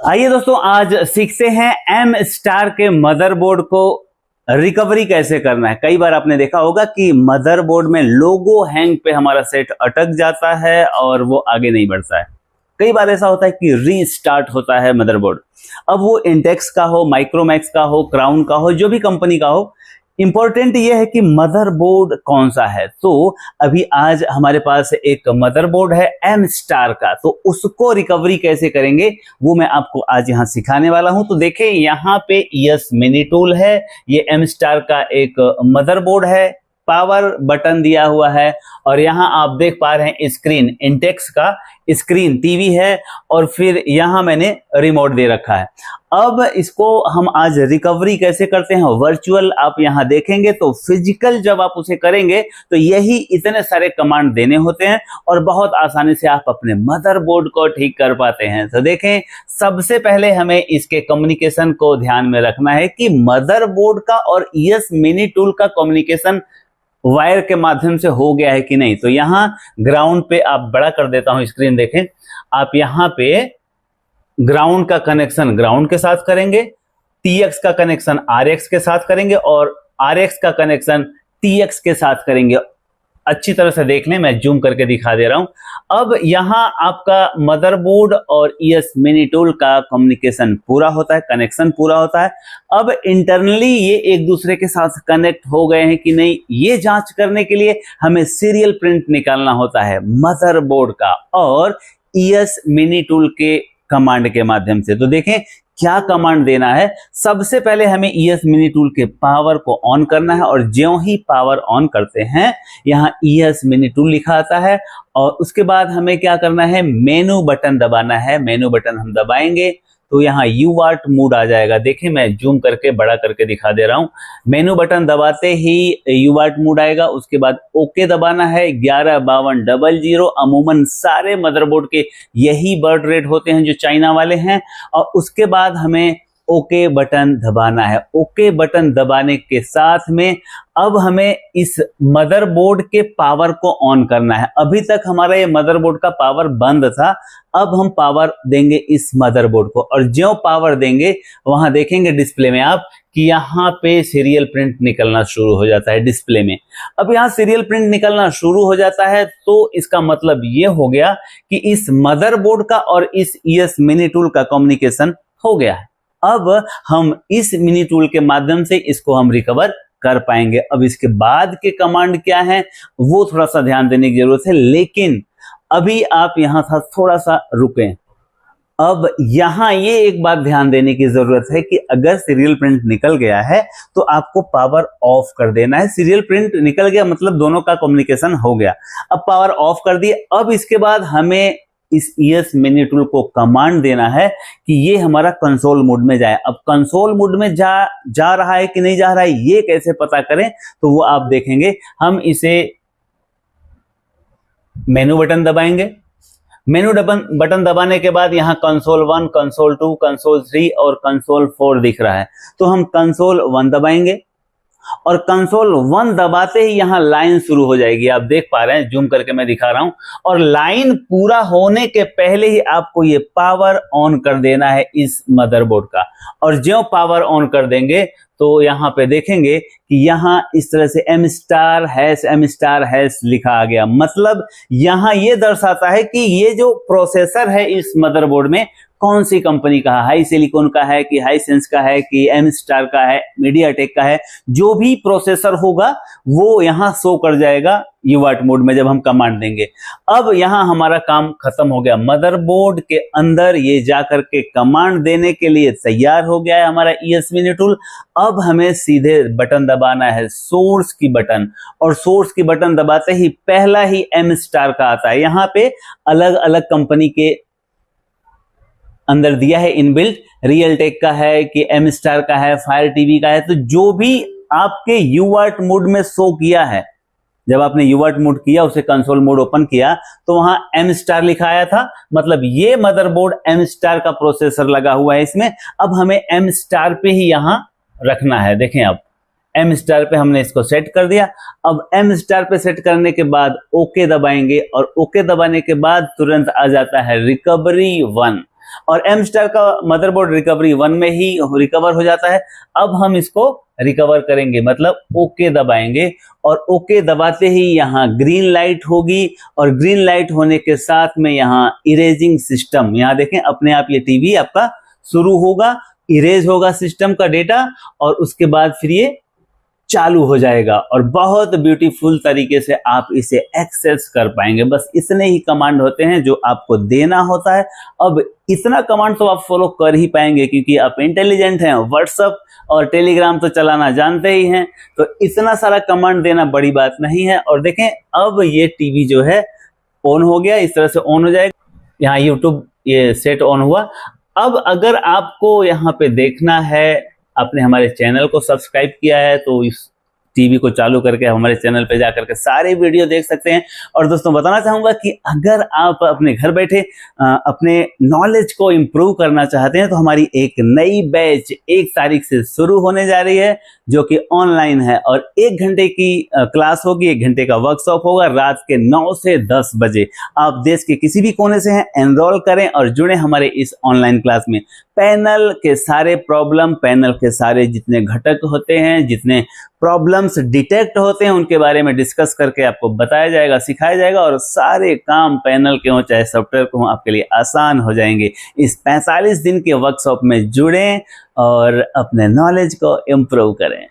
आइए दोस्तों, आज सीखते हैं एम स्टार के मदरबोर्ड को रिकवरी कैसे करना है। कई बार आपने देखा होगा कि मदरबोर्ड में लोगो हैंग पे हमारा सेट अटक जाता है और वो आगे नहीं बढ़ता है। कई बार ऐसा होता है कि रीस्टार्ट होता है मदरबोर्ड। अब वो इंटेक्स का हो, माइक्रोमैक्स का हो, क्राउन का हो, जो भी कंपनी का हो, इंपॉर्टेंट ये है कि मदरबोर्ड कौन सा है। तो अभी आज हमारे पास एक मदरबोर्ड है एम स्टार का, तो उसको रिकवरी कैसे करेंगे वो मैं आपको आज यहाँ सिखाने वाला हूं। तो देखें, यहाँ पे यस मिनी टूल है, ये एम स्टार का एक मदरबोर्ड है, पावर बटन दिया हुआ है और यहाँ आप देख पा रहे हैं स्क्रीन, इंटेक्स का स्क्रीन टीवी है और फिर यहाँ मैंने रिमोट दे रखा है। अब इसको हम आज रिकवरी कैसे करते हैं वर्चुअल, आप यहाँ देखेंगे तो फिजिकल जब आप उसे करेंगे तो यही इतने सारे कमांड देने होते हैं और बहुत आसानी से आप अपने मदरबोर्ड को ठीक कर पाते हैं। तो देखें, सबसे पहले हमें इसके कम्युनिकेशन को ध्यान में रखना है कि मदरबोर्ड का और ईएस मिनी टूल का कम्युनिकेशन वायर के माध्यम से हो गया है कि नहीं। तो यहाँ ग्राउंड पे आप बड़ा कर देता हूं स्क्रीन, देखें आप यहाँ पे ग्राउंड का कनेक्शन ग्राउंड के साथ करेंगे, टीएक्स का कनेक्शन आरएक्स के साथ करेंगे और आरएक्स का कनेक्शन टीएक्स के साथ करेंगे। अच्छी तरह से देख लें, मैं जूम करके दिखा दे रहा हूं। अब यहां आपका मदरबोर्ड और ईएस मिनी टूल का कम्युनिकेशन पूरा होता है, कनेक्शन पूरा होता है। अब इंटरनली ये एक दूसरे के साथ कनेक्ट हो गए हैं कि नहीं, ये जांच करने के लिए हमें सीरियल प्रिंट निकालना होता है मदरबोर्ड का और ईएस मिनी टूल के कमांड के माध्यम से। तो देखें क्या कमांड देना है। सबसे पहले हमें ईएस मिनी टूल के पावर को ऑन करना है और ज्यों ही पावर ऑन करते हैं यहाँ ईएस मिनी टूल लिखा आता है और उसके बाद हमें क्या करना है, मेनू बटन दबाना है। मेनू बटन हम दबाएंगे तो यहाँ यूआर्ट मोड आ जाएगा। देखिए मैं जूम करके बड़ा करके दिखा दे रहा हूँ। मेनू बटन दबाते ही यूआर्ट मोड आएगा, उसके बाद ओके दबाना है। 115200 अमूमन सारे मदरबोर्ड के यही बर्ड रेट होते हैं जो चाइना वाले हैं और उसके बाद हमें ओके बटन दबाना है। ओके बटन दबाने के साथ में अब हमें इस मदरबोर्ड के पावर को ऑन करना है। अभी तक हमारा ये मदरबोर्ड का पावर बंद था, अब हम पावर देंगे इस मदरबोर्ड को और ज्यों पावर देंगे वहां देखेंगे डिस्प्ले में आप कि यहाँ पे सीरियल प्रिंट निकलना शुरू हो जाता है डिस्प्ले में। अब यहाँ सीरियल प्रिंट निकलना शुरू हो जाता है तो इसका मतलब ये हो गया कि इस मदरबोर्ड का और इस ईएस मिनी टूल का कम्युनिकेशन हो गया है। अब हम इस मिनी टूल के माध्यम से इसको हम रिकवर कर पाएंगे। अब इसके बाद के कमांड क्या है वो थोड़ा सा ध्यान देने की जरूरत है, लेकिन अभी आप यहां था थोड़ा सा रुकें। अब यहां ये एक बात ध्यान देने की जरूरत है कि अगर सीरियल प्रिंट निकल गया है तो आपको पावर ऑफ कर देना है। सीरियल प्रिंट निकल गया मतलब दोनों का कम्युनिकेशन हो गया। अब पावर ऑफ कर दिए, अब इसके बाद हमें इस ईएस मिनी टूल को कमांड देना है कि ये हमारा कंसोल मोड में जाए। अब कंसोल मोड में जा रहा है कि नहीं जा रहा है ये कैसे पता करें, तो वो आप देखेंगे। हम इसे मेनू बटन दबाएंगे। मेनू बटन दबाने के बाद यहाँ कंसोल 1, कंसोल 2, कंसोल 3 और कंसोल 4 दिख रहा है, तो हम कंसोल 1 दबाएंगे और कंसोल 1 दबाते ही यहाँ लाइन शुरू हो जाएगी। आप देख पा रहे हैं, जूम करके मैं दिखा रहा हूं और लाइन पूरा होने के पहले ही आपको ये पावर ऑन कर देना है इस मदरबोर्ड का और ज्यों पावर ऑन कर देंगे तो यहाँ पे देखेंगे कि यहाँ इस तरह से एम स्टार हैश लिखा आ गया। मतलब यहाँ ये दर्शाता है कि ये जो प्रोसेसर है इस मदरबोर्ड में कौन सी कंपनी का है, हाई सिलिकॉन का है कि हाईसेंस का है कि एम स्टार का है, मीडियाटेक का है। जो भी प्रोसेसर होगा वो यहाँ शो कर जाएगा यूआर्ट मोड में जब हम कमांड देंगे। अब यहाँ हमारा काम खत्म हो गया। मदरबोर्ड के अंदर ये जाकर के कमांड देने के लिए तैयार हो गया है हमारा ईएस मिनी टूल। अब हमें सीधे बटन दबाना है सोर्स की बटन और सोर्स की बटन दबाते ही पहला ही एम स्टार का आता है। यहाँ पे अलग अलग कंपनी के अंदर दिया है इनबिल्ट, रियलटेक का है कि एम स्टार का है, फायर टीवी का है। तो जो भी आपके यूआर्ट मोड में शो किया है, जब आपने यूआर्ट मोड किया उसे कंसोल मोड ओपन किया तो वहां एम स्टार लिखा आया था, मतलब ये मदरबोर्ड एम स्टार का प्रोसेसर लगा हुआ है इसमें। अब हमें एम स्टार पे ही यहां रखना है। देखें अब एम स्टार पे हमने इसको सेट कर दिया। अब एम स्टार पे सेट करने के बाद ओके दबाएंगे और ओके दबाने के बाद तुरंत आ जाता है रिकवरी 1। और एम स्टार का मदरबोर्ड रिकवरी 1 में ही रिकवर हो जाता है। अब हम इसको रिकवर करेंगे, मतलब ओके दबाएंगे, और ओके दबाते ही यहाँ ग्रीन लाइट होगी, और ग्रीन लाइट होने के साथ में यहाँ इरेजिंग सिस्टम, यहाँ देखें अपने आप ये टीवी आपका शुरू होगा, इरेज होगा सिस्टम का डेटा, और उसके बाद फिर ये चालू हो जाएगा और बहुत ब्यूटीफुल तरीके से आप इसे एक्सेस कर पाएंगे। बस इतने ही कमांड होते हैं जो आपको देना होता है। अब इतना कमांड तो आप फॉलो कर ही पाएंगे क्योंकि आप इंटेलिजेंट हैं, व्हाट्सएप और टेलीग्राम तो चलाना जानते ही हैं, तो इतना सारा कमांड देना बड़ी बात नहीं है। और देखें अब ये टीवी जो है ऑन हो गया, इस तरह से ऑन हो जाएगा। यहाँ यूट्यूब ये सेट ऑन हुआ। अब अगर आपको यहाँ पे देखना है, आपने हमारे चैनल को सब्सक्राइब किया है तो इस टीवी को चालू करके हमारे चैनल पे जाकर के सारे वीडियो देख सकते हैं। और दोस्तों बताना चाहूंगा कि अगर आप अपने घर बैठे अपने नॉलेज को इम्प्रूव करना चाहते हैं तो हमारी एक नई बैच 1 तारीख से शुरू होने जा रही है जो कि ऑनलाइन है, और 1 घंटे की क्लास होगी, 1 घंटे का वर्कशॉप होगा रात के 9 से 10 बजे। आप देश के किसी भी कोने से हैं, एनरोल करें और जुड़े हमारे इस ऑनलाइन क्लास में। पैनल के सारे प्रॉब्लम, पैनल के सारे जितने घटक होते हैं, जितने प्रॉब्लम्स डिटेक्ट होते हैं, उनके बारे में डिस्कस करके आपको बताया जाएगा, सिखाया जाएगा, और सारे काम पैनल के हों चाहे सॉफ्टवेयर के हों आपके लिए आसान हो जाएंगे। इस 45 दिन के वर्कशॉप में जुड़ें और अपने नॉलेज को इम्प्रूव करें।